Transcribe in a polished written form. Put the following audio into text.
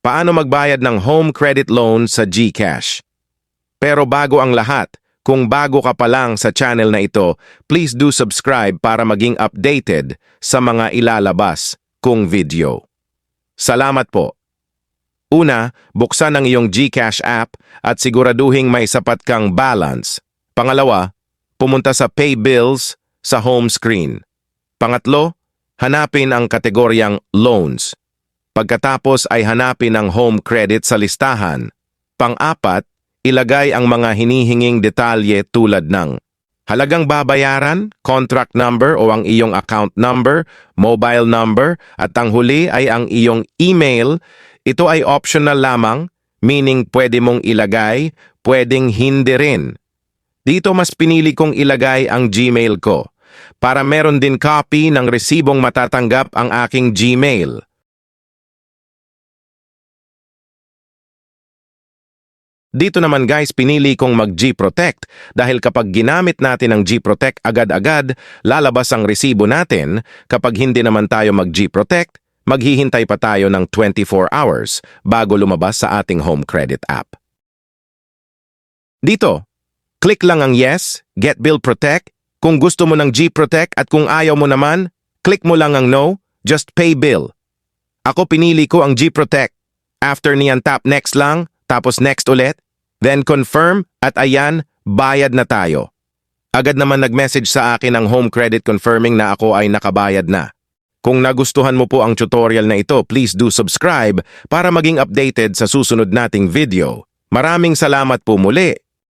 paano magbayad ng home credit loan sa GCash. Pero bago ang lahat, kung bago ka pa lang sa channel na ito, please do subscribe para maging updated sa mga ilalabas kong video. Salamat po. Una, buksan ang iyong GCash app at siguraduhing may sapat kang balance. Pangalawa, pumunta sa Pay Bills sa home screen. Pangatlo, hanapin ang kategoryang Loans. Pagkatapos ay hanapin ang home credit sa listahan. Pang-apat, ilagay ang mga hinihinging detalye tulad ng halagang babayaran, contract number o ang iyong account number, mobile number, at ang huli ay ang iyong email. Ito ay optional lamang, meaning pwede mong ilagay, pwedeng hindi rin. Dito mas pinili kong ilagay ang Gmail ko para meron din copy ng resibong matatanggap ang aking Gmail. Dito naman guys, pinili kong mag-GProtect dahil kapag ginamit natin ang GProtect agad-agad, lalabas ang resibo natin. Kapag hindi naman tayo mag-GProtect, maghihintay pa tayo ng 24 hours bago lumabas sa ating home credit app. Dito, click lang ang Yes, Get Bill Protect. Kung gusto mo ng GProtect at kung ayaw mo naman, click mo lang ang No, Just Pay Bill. Ako pinili ko ang GProtect. After niyan tap Next lang, tapos Next ulit. Then confirm at ayan, bayad na tayo. Agad naman nag-message sa akin ang home credit confirming na ako ay nakabayad na. Kung nagustuhan mo po ang tutorial na ito, please do subscribe para maging updated sa susunod nating video. Maraming salamat po muli.